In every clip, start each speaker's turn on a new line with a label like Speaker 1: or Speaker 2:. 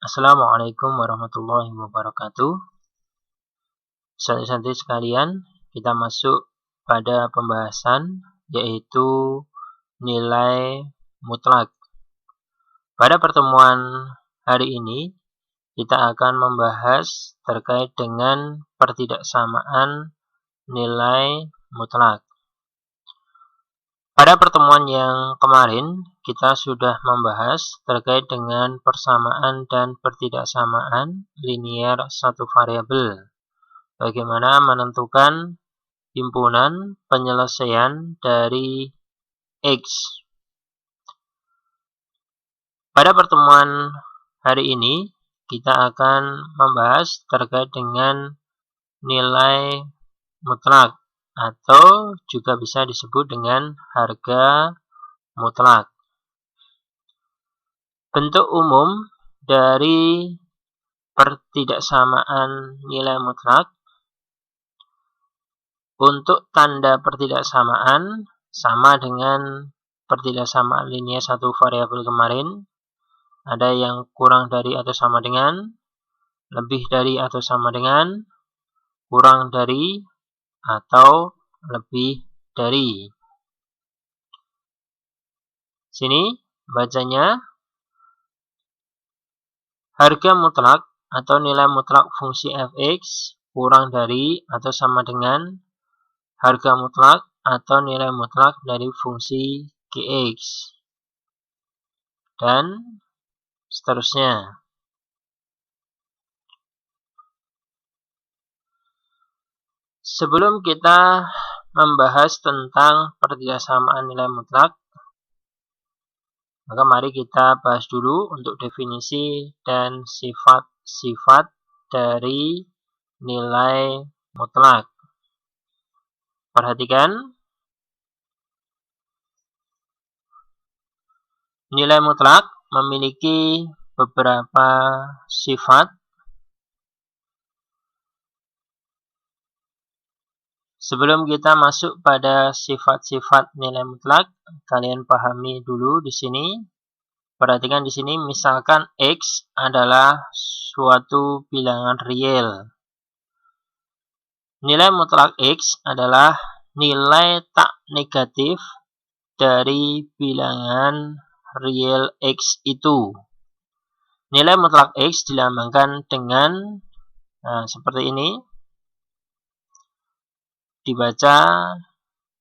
Speaker 1: Assalamualaikum warahmatullahi wabarakatuh. Santri-santri sekalian, kita masuk pada pembahasan yaitu nilai mutlak. Pada pertemuan hari ini, kita akan membahas terkait dengan pertidaksamaan nilai mutlak. Pada pertemuan yang kemarin, kita sudah membahas terkait dengan persamaan dan pertidaksamaan linier satu variabel. Bagaimana menentukan himpunan penyelesaian dari X. Pada pertemuan hari ini, kita akan membahas terkait dengan nilai mutlak atau juga bisa disebut dengan harga mutlak. Bentuk umum dari pertidaksamaan nilai mutlak. Untuk tanda pertidaksamaan sama dengan pertidaksamaan linier satu variabel kemarin. Ada yang kurang dari atau sama dengan, lebih dari atau sama dengan, kurang dari atau lebih dari. Sini bacanya, harga mutlak atau nilai mutlak fungsi fx kurang dari atau sama dengan harga mutlak atau nilai mutlak dari fungsi gx. Dan seterusnya. Sebelum kita membahas tentang pertidaksamaan nilai mutlak, maka mari kita bahas dulu untuk definisi dan sifat-sifat dari nilai mutlak. Perhatikan, nilai mutlak memiliki beberapa sifat. Sebelum kita masuk pada sifat-sifat nilai mutlak, kalian pahami dulu di sini. Perhatikan di sini, misalkan X adalah suatu bilangan real. Nilai mutlak X adalah nilai tak negatif dari bilangan real X itu. Nilai mutlak X dilambangkan dengan seperti ini. Dibaca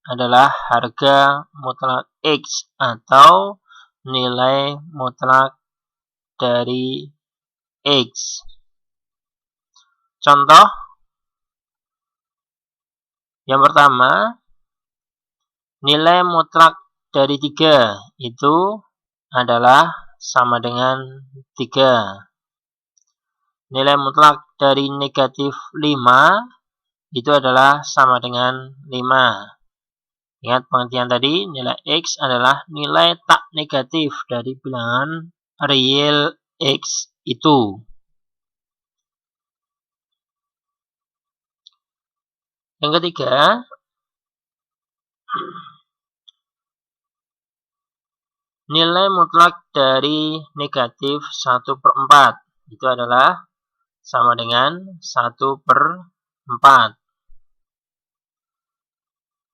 Speaker 1: adalah harga mutlak X atau nilai mutlak dari X. Contoh yang pertama, nilai mutlak dari 3 itu adalah sama dengan 3. Nilai mutlak dari negatif 5 itu adalah sama dengan 5. Ingat pengertian tadi, nilai X adalah nilai tak negatif dari bilangan real X itu. Yang ketiga, nilai mutlak dari negatif 1/4 itu adalah sama dengan 1/4.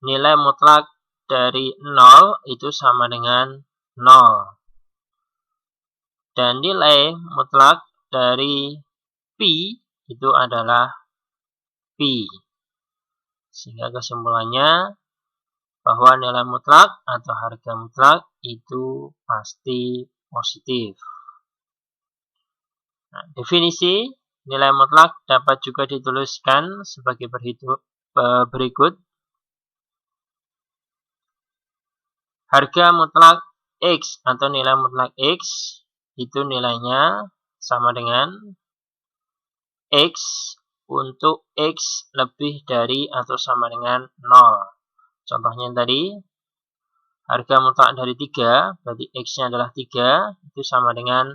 Speaker 1: Nilai mutlak dari 0 itu sama dengan 0. Dan nilai mutlak dari pi itu adalah pi. Sehingga kesimpulannya bahwa nilai mutlak atau harga mutlak itu pasti positif. Nah, definisi nilai mutlak dapat juga dituliskan sebagai berikut. Harga mutlak X atau nilai mutlak X itu nilainya sama dengan X untuk X lebih dari atau sama dengan 0. Contohnya tadi, harga mutlak dari 3, berarti X-nya adalah 3, itu sama dengan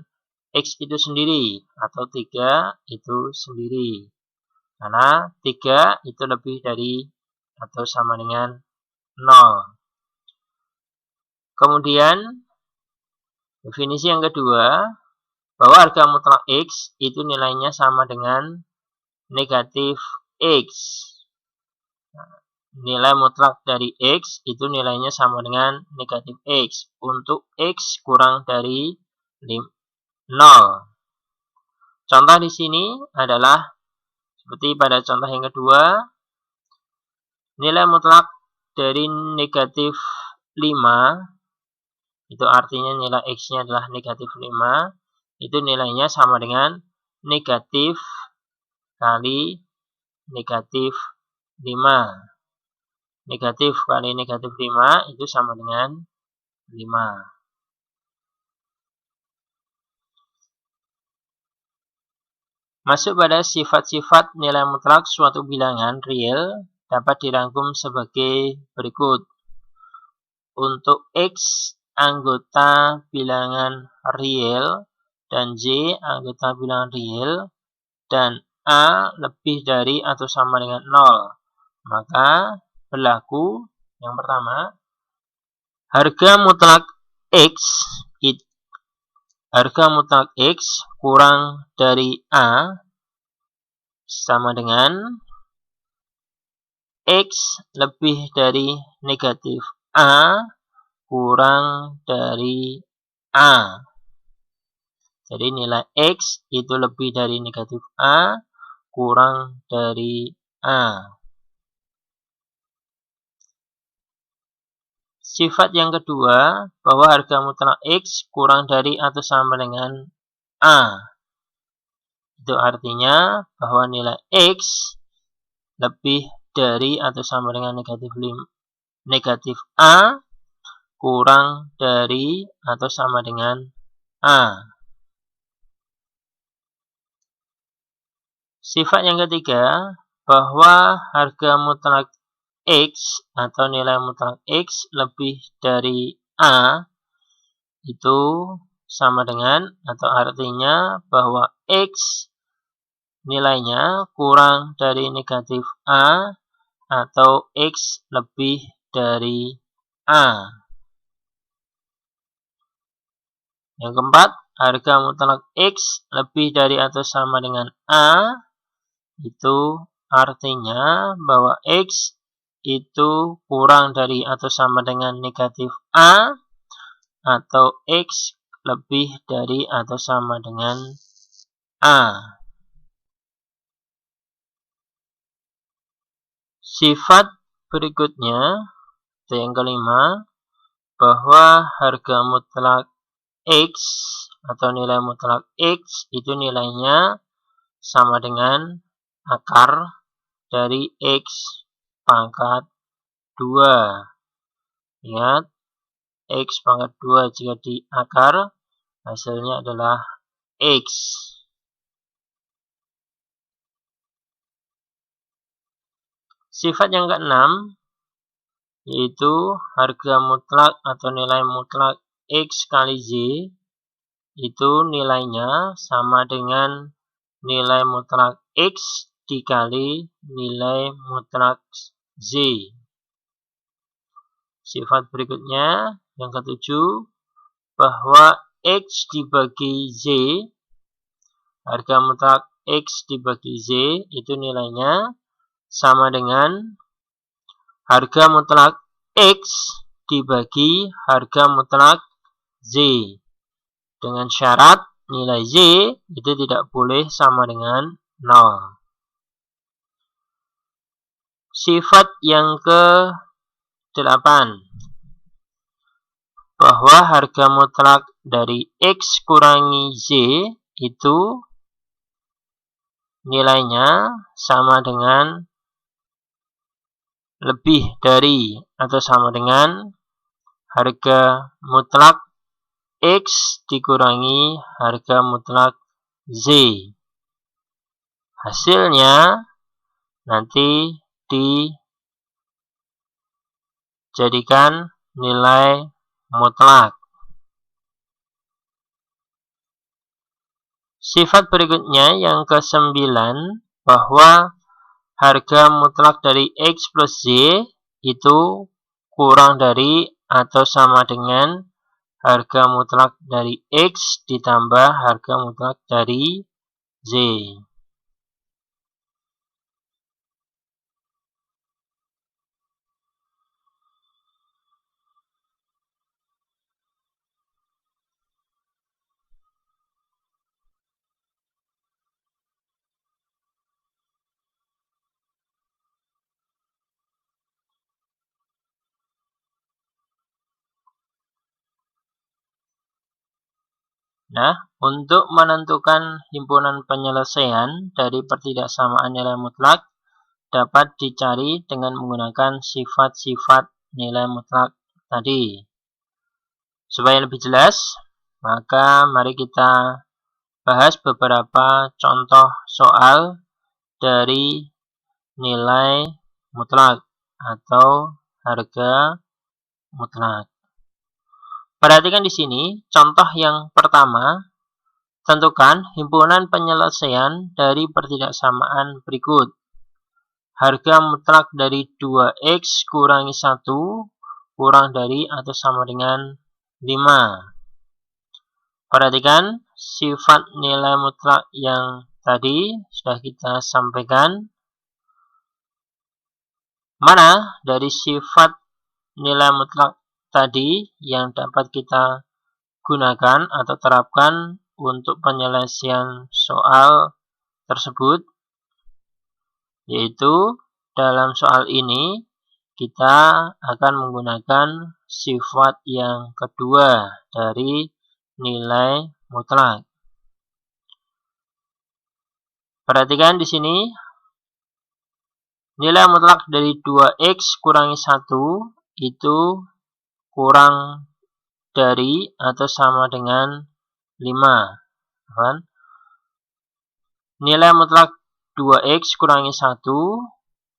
Speaker 1: X itu sendiri, atau 3 itu sendiri. Karena 3 itu lebih dari atau sama dengan 0. Kemudian, definisi yang kedua, bahwa harga mutlak X itu nilainya sama dengan negatif X. Nilai mutlak dari X itu nilainya sama dengan negatif X untuk X kurang dari 0. Contoh di sini adalah seperti pada contoh yang kedua, nilai mutlak dari negatif 5, itu artinya nilai X-nya adalah negatif 5, itu nilainya sama dengan negatif kali negatif 5. Negatif kali negatif 5 itu sama dengan 5. Masuk pada sifat-sifat nilai mutlak suatu bilangan real dapat dirangkum sebagai berikut. Untuk X anggota bilangan real dan Y anggota bilangan real dan A lebih dari atau sama dengan 0, maka berlaku yang pertama, harga mutlak X kurang dari A sama dengan X lebih dari negatif A kurang dari A. Jadi nilai X itu lebih dari negatif A kurang dari A. Sifat yang kedua, bahwa harga mutlak X kurang dari atau sama dengan A. Itu artinya bahwa nilai X lebih dari atau sama dengan negatif A kurang dari atau sama dengan A. Sifat yang ketiga, bahwa harga mutlak X atau nilai mutlak X lebih dari A itu sama dengan atau artinya bahwa X nilainya kurang dari negatif A atau X lebih dari A. Yang keempat, harga mutlak X lebih dari atau sama dengan A itu artinya bahwa X itu kurang dari atau sama dengan negatif A atau X lebih dari atau sama dengan A. Sifat berikutnya, yang kelima, bahwa harga mutlak X atau nilai mutlak X itu nilainya sama dengan akar dari X pangkat 2. Ingat, X pangkat 2 jika diakar, hasilnya adalah X. Sifat yang keenam, yaitu harga mutlak atau nilai mutlak X kali Z, itu nilainya sama dengan nilai mutlak X dikali nilai mutlak Z. Sifat berikutnya, yang ketujuh, bahwa X dibagi Z, harga mutlak X dibagi Z, itu nilainya sama dengan harga mutlak X dibagi harga mutlak Z. Dengan syarat nilai Z itu tidak boleh sama dengan 0. Sifat yang ke-8, bahwa harga mutlak dari X kurangi Z itu nilainya sama dengan lebih dari atau sama dengan harga mutlak X dikurangi harga mutlak Z. Hasilnya nanti dijadikan nilai mutlak. Sifat berikutnya yang ke-9, bahwa harga mutlak dari X plus Z itu kurang dari atau sama dengan harga mutlak dari X ditambah harga mutlak dari Z. Nah, untuk menentukan himpunan penyelesaian dari pertidaksamaan nilai mutlak dapat dicari dengan menggunakan sifat-sifat nilai mutlak tadi. Supaya lebih jelas, maka mari kita bahas beberapa contoh soal dari nilai mutlak atau harga mutlak. Perhatikan di sini, contoh yang pertama, tentukan himpunan penyelesaian dari pertidaksamaan berikut. Harga mutlak dari 2X kurangi 1 kurang dari atau sama dengan 5. Perhatikan sifat nilai mutlak yang tadi sudah kita sampaikan. Mana dari sifat nilai mutlak tadi yang dapat kita gunakan atau terapkan untuk penyelesaian soal tersebut, yaitu dalam soal ini kita akan menggunakan sifat yang kedua dari nilai mutlak. Perhatikan di sini, nilai mutlak dari 2X kurangi 1 itu kurang dari atau sama dengan 5. Nilai mutlak 2X kurangi 1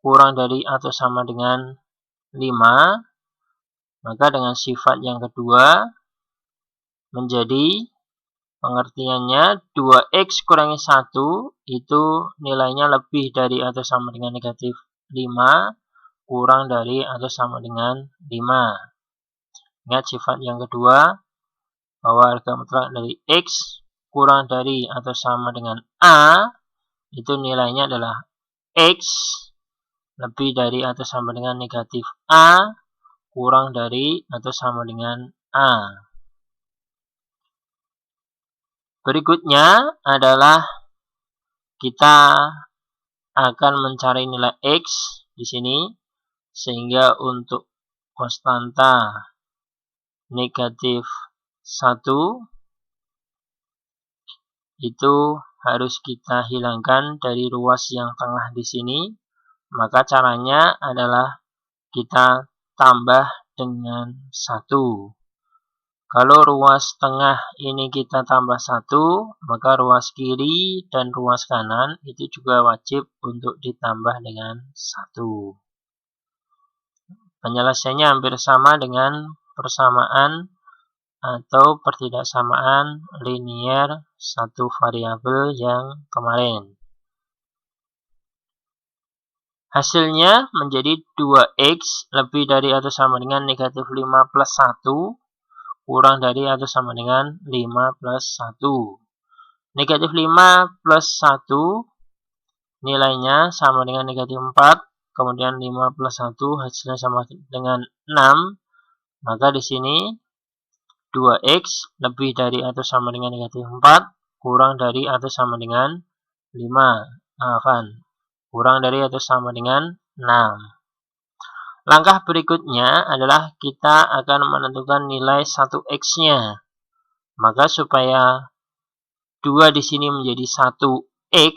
Speaker 1: kurang dari atau sama dengan 5. Maka dengan sifat yang kedua menjadi pengertiannya 2X kurangi 1 itu nilainya lebih dari atau sama dengan negatif 5 kurang dari atau sama dengan 5. Ingat sifat yang kedua, bahwa harga mutlak dari X kurang dari atau sama dengan A, itu nilainya adalah X lebih dari atau sama dengan negatif A kurang dari atau sama dengan A. Berikutnya adalah kita akan mencari nilai X di sini, sehingga untuk konstanta negatif 1 itu harus kita hilangkan dari ruas yang tengah di sini. Maka caranya adalah kita tambah dengan 1. Kalau ruas tengah ini kita tambah 1, maka ruas kiri dan ruas kanan itu juga wajib untuk ditambah dengan 1. Penyelesaiannya hampir sama dengan persamaan atau pertidaksamaan linier satu variabel yang kemarin. Hasilnya menjadi 2X lebih dari atau sama dengan negatif 5 plus 1 kurang dari atau sama dengan 5 plus 1. Negatif 5 plus 1 nilainya sama dengan negatif 4, kemudian 5 plus 1 hasilnya sama dengan 6. Maka di sini 2X lebih dari atau sama dengan negatif 4 kurang dari atau sama dengan 5. Kurang dari atau sama dengan 6. Langkah berikutnya adalah kita akan menentukan nilai 1X-nya. Maka supaya 2 di sini menjadi 1X,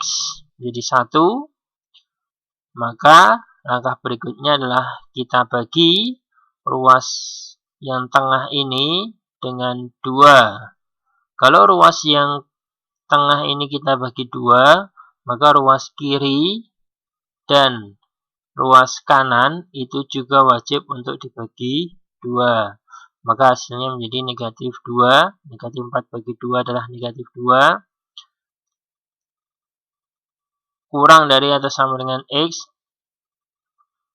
Speaker 1: jadi 1, maka langkah berikutnya adalah kita bagi ruas yang tengah ini dengan 2. Kalau ruas yang tengah ini kita bagi 2, maka ruas kiri dan ruas kanan itu juga wajib untuk dibagi 2. Maka hasilnya menjadi negatif 2. Negatif 4 bagi 2 adalah negatif 2. Kurang dari atau sama dengan X.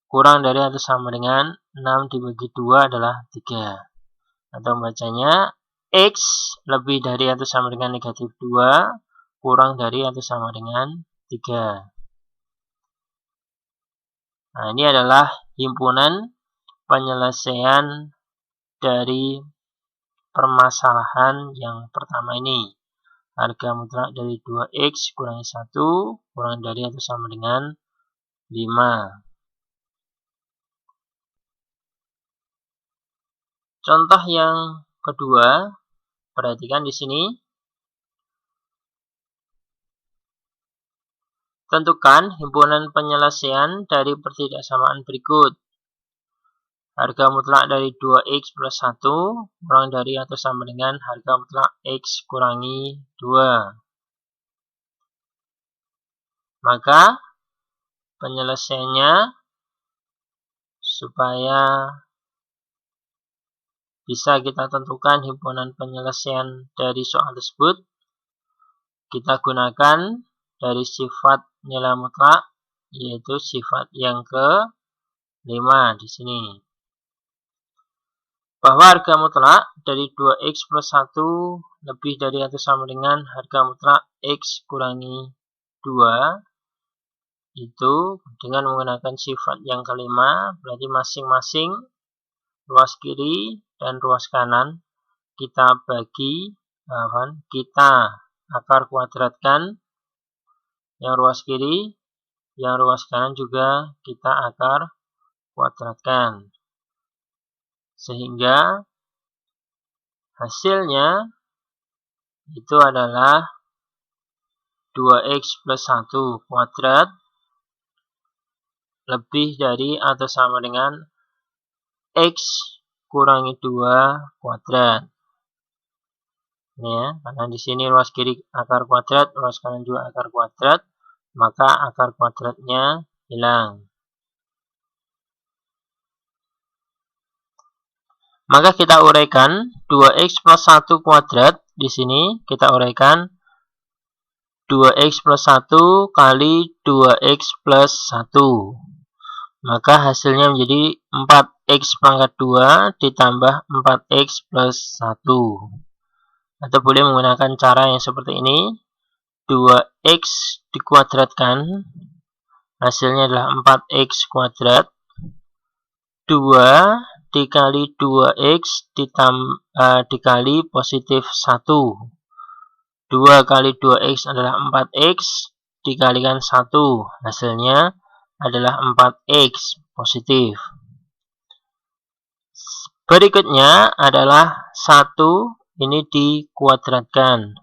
Speaker 1: Kurang dari atau sama dengan 6 dibagi 2 adalah 3. Atau bacanya X lebih dari atau sama dengan negatif 2, kurang dari atau sama dengan 3. Nah, ini adalah himpunan penyelesaian dari permasalahan yang pertama ini. Harga mutlak dari 2X kurangi 1, kurang dari atau sama dengan 5. Contoh yang kedua, perhatikan di sini. Tentukan himpunan penyelesaian dari pertidaksamaan berikut. Harga mutlak dari 2X plus 1 kurang dari atau sama dengan harga mutlak X kurangi 2. Maka penyelesaiannya supaya bisa kita tentukan himpunan penyelesaian dari soal tersebut, kita gunakan dari sifat nilai mutlak, yaitu sifat yang ke-5 di sini. Bahwa harga mutlak dari 2X plus 1 lebih dari atau sama dengan harga mutlak X kurangi 2 itu dengan menggunakan sifat yang ke-5, berarti masing-masing ruas kiri dan ruas kanan kita bagi, kita akar kuadratkan yang ruas kiri, yang ruas kanan juga kita akar kuadratkan. Sehingga hasilnya itu adalah 2X plus 1 kuadrat lebih dari atau sama dengan X kurangi 2 kuadrat. Ini ya, karena di sini ruas kiri akar kuadrat, ruas kanan juga akar kuadrat, maka akar kuadratnya hilang. Maka kita uraikan 2X plus 1 kuadrat. Di sini kita uraikan 2X plus 1 kali 2X plus 1. Maka hasilnya menjadi 4X pangkat 2 ditambah 4X plus 1. Atau boleh menggunakan cara yang seperti ini. 2X dikuadratkan, hasilnya adalah 4X kuadrat. 2 dikali 2X dikali positif 1. 2 kali 2X adalah 4X, dikalikan 1. Hasilnya adalah 4X positif. Berikutnya adalah 1 ini dikuadratkan.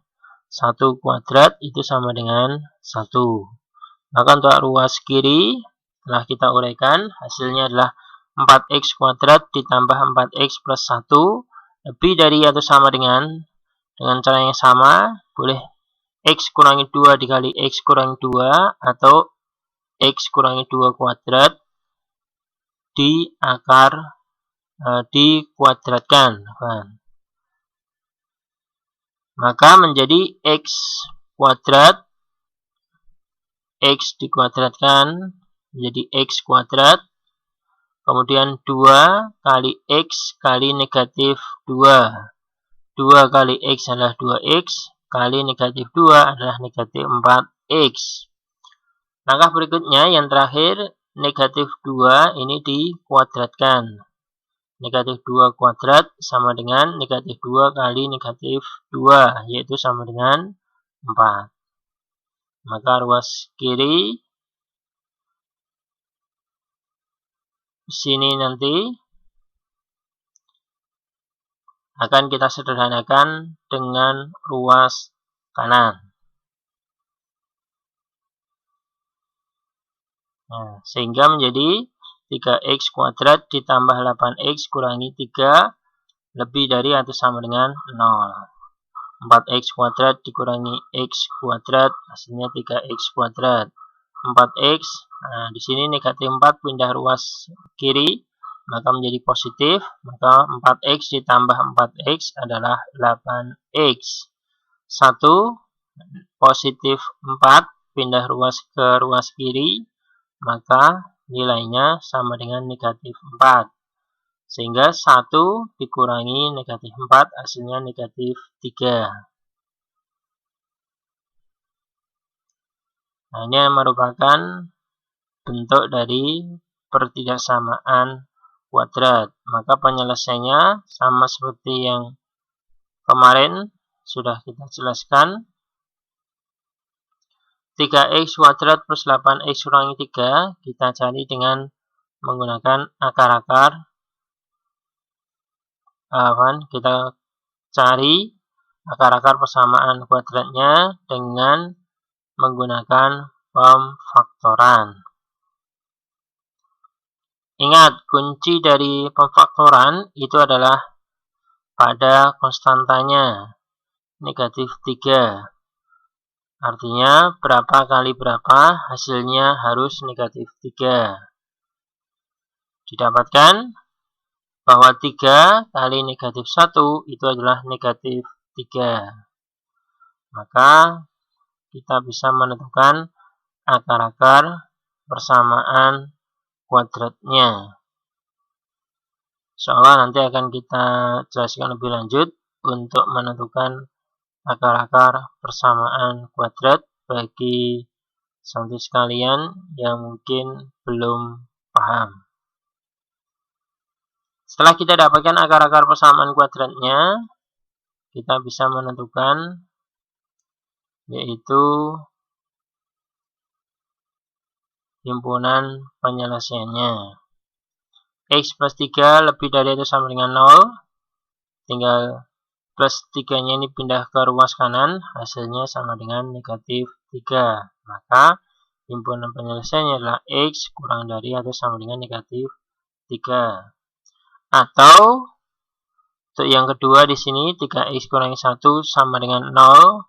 Speaker 1: 1 kuadrat itu sama dengan 1. Maka untuk ruas kiri, telah kita uraikan, hasilnya adalah 4X kuadrat ditambah 4X plus 1 lebih dari atau sama dengan cara yang sama, boleh X kurangi 2 dikali X kurangi 2 atau X kurangi 2 kuadrat dikuadratkan. Maka menjadi X kuadrat, X dikuadratkan menjadi X kuadrat. Kemudian 2 kali X kali negatif 2. 2 kali X adalah 2X, kali negatif 2 adalah negatif 4X. Langkah berikutnya yang terakhir, negatif 2 ini dikuadratkan. Negatif 2 kuadrat sama dengan negatif 2 kali negatif 2, yaitu sama dengan 4. Maka ruas kiri sini nanti akan kita sederhanakan dengan ruas kanan. Nah, sehingga menjadi 3X kuadrat ditambah 8X kurangi 3 lebih dari atau sama dengan 0. 4X kuadrat dikurangi X kuadrat, hasilnya 3X kuadrat. 4X, nah di sini negatif 4 pindah ruas kiri, maka menjadi positif, maka 4X ditambah 4X adalah 8X. 1 positif 4 pindah ruas ke ruas kiri, maka nilainya sama dengan negatif 4. Sehingga 1 dikurangi negatif 4 hasilnya negatif 3. Nah, ini merupakan bentuk dari pertidaksamaan kuadrat. Maka penyelesaiannya sama seperti yang kemarin sudah kita jelaskan. 3x kuadrat plus 8x kurangi 3 kita cari dengan menggunakan akar-akar. Kita cari akar-akar persamaan kuadratnya dengan menggunakan pemfaktoran. Ingat, kunci dari pemfaktoran itu adalah pada konstantanya negatif 3. Artinya berapa kali berapa hasilnya harus negatif 3. Didapatkan bahwa 3 kali negatif 1 itu adalah negatif 3. Maka kita bisa menentukan akar-akar persamaan kuadratnya. Insyaallah nanti akan kita jelaskan lebih lanjut untuk menentukan akar-akar persamaan kuadrat bagi santri sekalian yang mungkin belum paham. Setelah kita dapatkan akar-akar persamaan kuadratnya, kita bisa menentukan yaitu himpunan penyelesaiannya. X plus 3 lebih dari atau sama dengan 0. Tinggal plus 3-nya ini pindah ke ruas kanan, hasilnya sama dengan negatif 3. Maka himpunan penyelesaiannya adalah X kurang dari atau sama dengan negatif 3. Atau untuk yang kedua di sini 3x kurangi 1 sama dengan 0.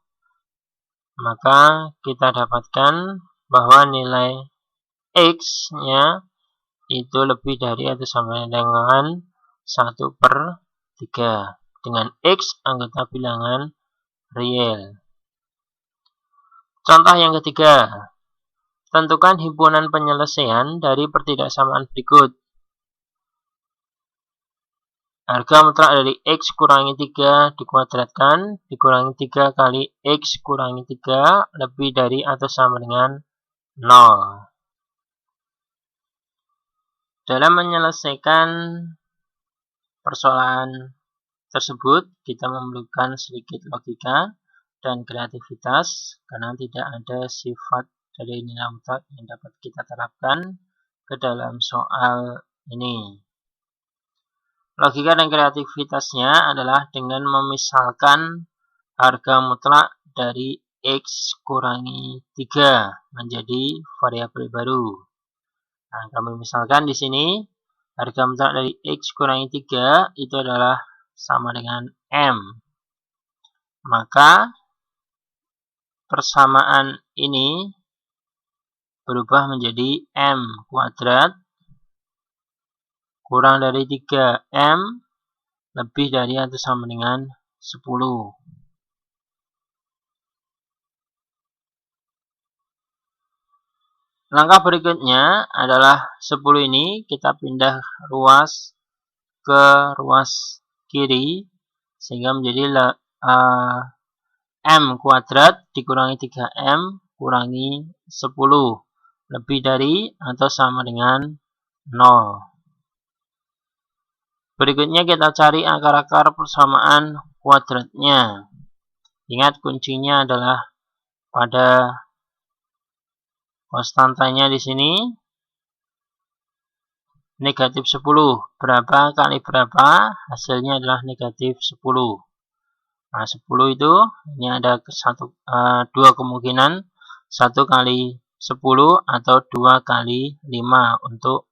Speaker 1: Maka kita dapatkan bahwa nilai X-nya itu lebih dari atau sama dengan 1/3 dengan X anggota bilangan real. Contoh yang ketiga, tentukan himpunan penyelesaian dari pertidaksamaan berikut. Harga mutlak dari X kurangi 3 dikuadratkan, dikurangi 3 kali X kurangi 3 lebih dari atau sama dengan 0. Dalam menyelesaikan persoalan tersebut, kita memerlukan sedikit logika dan kreativitas karena tidak ada sifat dari nilai mutlak yang dapat kita terapkan ke dalam soal ini. Logika dan kreativitasnya adalah dengan memisalkan harga mutlak dari X kurangi 3 menjadi variabel baru. Nah, kami misalkan di sini harga mutlak dari X kurangi 3 itu adalah sama dengan M. Maka persamaan ini berubah menjadi M kuadrat kurang dari 3M lebih dari atau sama dengan 10. Langkah berikutnya adalah 10 ini kita pindah ruas ke ruas kiri sehingga menjadi M kuadrat dikurangi 3M kurangi 10 lebih dari atau sama dengan 0. Berikutnya kita cari akar-akar persamaan kuadratnya. Ingat kuncinya adalah pada konstantanya di sini negatif 10. Berapa kali berapa? Hasilnya adalah negatif 10. Nah, 10 itu ini ada dua kemungkinan, 1 kali 10 atau 2 kali 5 untuk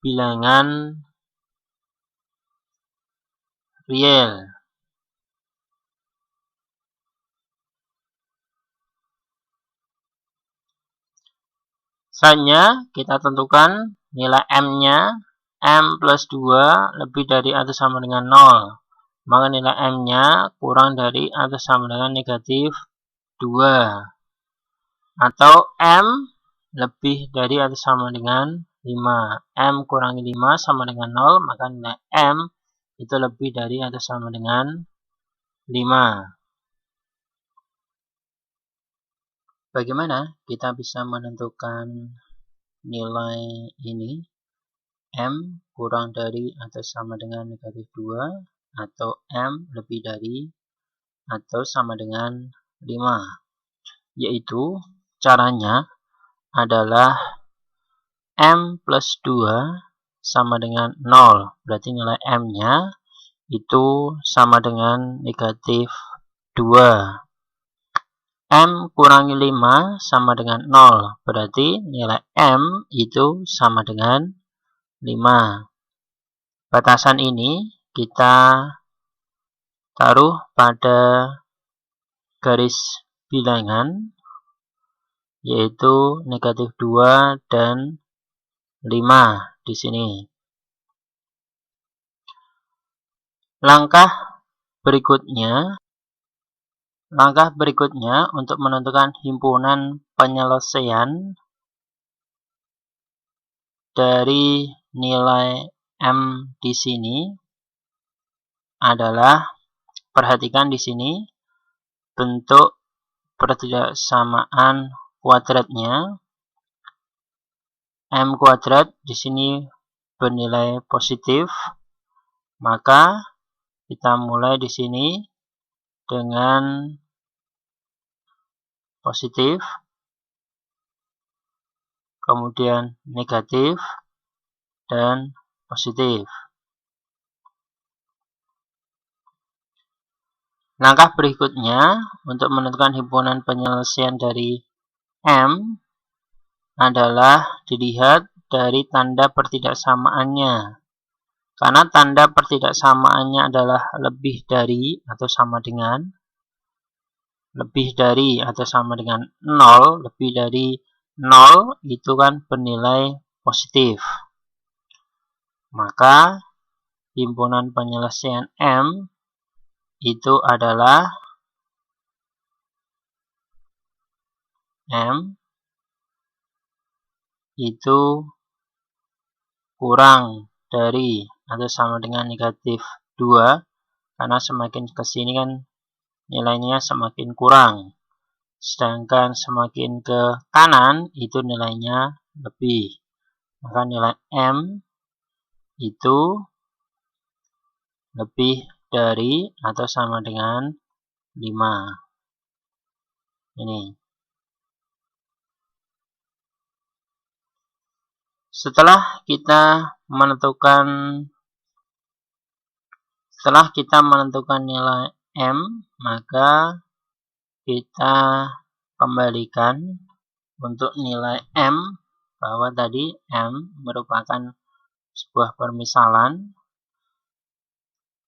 Speaker 1: bilangan real. Selanjutnya kita tentukan nilai M-nya. M plus 2 lebih dari atau sama dengan 0. Maka nilai M-nya kurang dari atau sama dengan negatif 2. Atau M lebih dari atau sama dengan 5. M kurangi 5 sama dengan 0, maka nilai M itu lebih dari atau sama dengan 5. Bagaimana kita bisa menentukan nilai ini? M kurang dari atau sama dengan negatif 2, atau M lebih dari atau sama dengan 5. Yaitu caranya adalah M plus 2 sama dengan 0. Berarti nilai M-nya itu sama dengan negatif 2. M kurangi 5 sama dengan 0. Berarti nilai M itu sama dengan 5. Batasan ini kita taruh pada garis bilangan, yaitu negatif 2 dan 5 di sini. Langkah berikutnya untuk menentukan himpunan penyelesaian dari nilai M di sini adalah, perhatikan di sini bentuk pertidaksamaan kuadratnya. M kuadrat di sini bernilai positif, maka kita mulai di sini dengan positif, kemudian negatif, dan positif. Langkah berikutnya untuk menentukan himpunan penyelesaian dari M adalah dilihat dari tanda pertidaksamaannya. Karena tanda pertidaksamaannya adalah lebih dari atau sama dengan 0, lebih dari 0 itu kan bernilai positif. Maka himpunan penyelesaian M itu adalah M itu kurang dari atau sama dengan negatif 2, karena semakin ke sini kan nilainya semakin kurang, sedangkan semakin ke kanan itu nilainya lebih, maka nilai M itu lebih dari atau sama dengan 5. Ini. Setelah kita menentukan nilai M, maka kita kembalikan untuk nilai M, bahwa tadi M merupakan sebuah permisalan.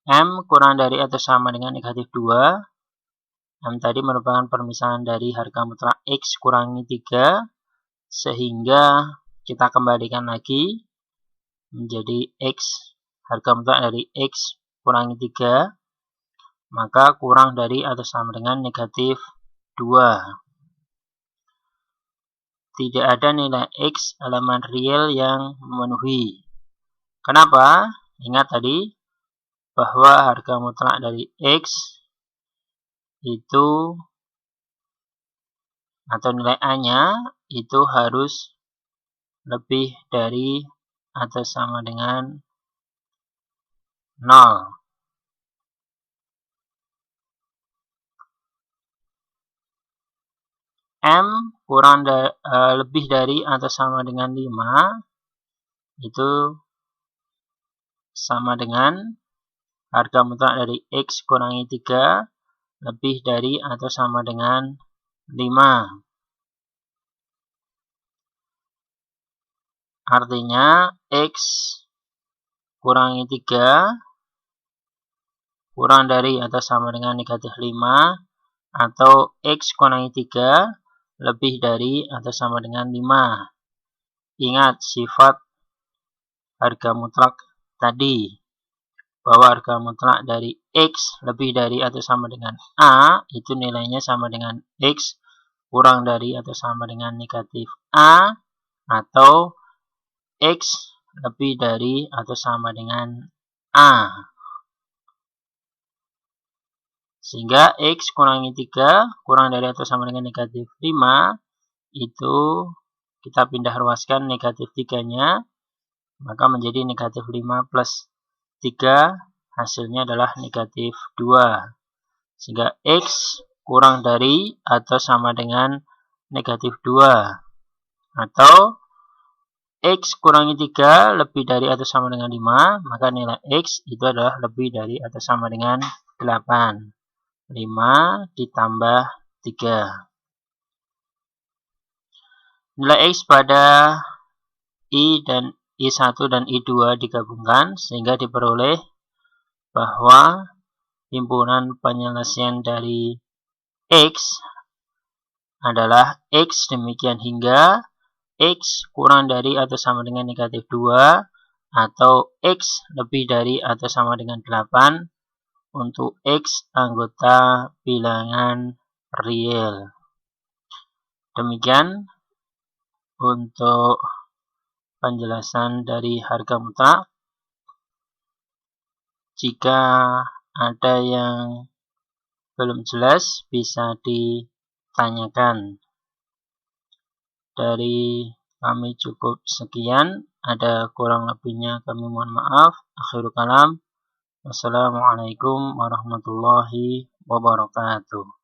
Speaker 1: M kurang dari atau sama dengan negatif 2. M tadi merupakan permisalan dari harga mutlak X kurangi 3, sehingga kita kembalikan lagi menjadi X, harga mutlak dari X kurangi 3, maka kurang dari atau sama dengan negatif 2. Tidak ada nilai X elemen real yang memenuhi. Kenapa? Ingat tadi bahwa harga mutlak dari X itu atau nilai A-nya itu harus lebih dari atau sama dengan 0. M kurang lebih dari atau sama dengan 5 itu sama dengan harga mutlak dari X kurangi 3 lebih dari atau sama dengan 5. Artinya X kurangi 3 kurang dari atau sama dengan negatif 5, atau X kurangi 3 lebih dari atau sama dengan 5. Ingat sifat harga mutlak tadi, bahwa harga mutlak dari X lebih dari atau sama dengan A, itu nilainya sama dengan X kurang dari atau sama dengan negatif A, atau X lebih dari atau sama dengan A. Sehingga X kurangi 3 kurang dari atau sama dengan negatif 5, itu kita pindah ruaskan negatif 3-nya, maka menjadi negatif 5 plus 3, hasilnya adalah negatif 2. Sehingga X kurang dari atau sama dengan negatif 2. Atau X kurangi 3 lebih dari atau sama dengan 5, maka nilai X itu adalah lebih dari atau sama dengan 8. 5 ditambah 3. Nilai X pada I dan I1 dan I2 digabungkan sehingga diperoleh bahwa himpunan penyelesaian dari X adalah X demikian hingga X kurang dari atau sama dengan negatif 2 atau X lebih dari atau sama dengan 8 untuk X anggota bilangan real. Demikian untuk penjelasan dari harga mutlak. Jika ada yang belum jelas bisa ditanyakan. Dari kami cukup sekian. Ada kurang lebihnya kami mohon maaf. Akhirul kalam. Wassalamualaikum warahmatullahi wabarakatuh.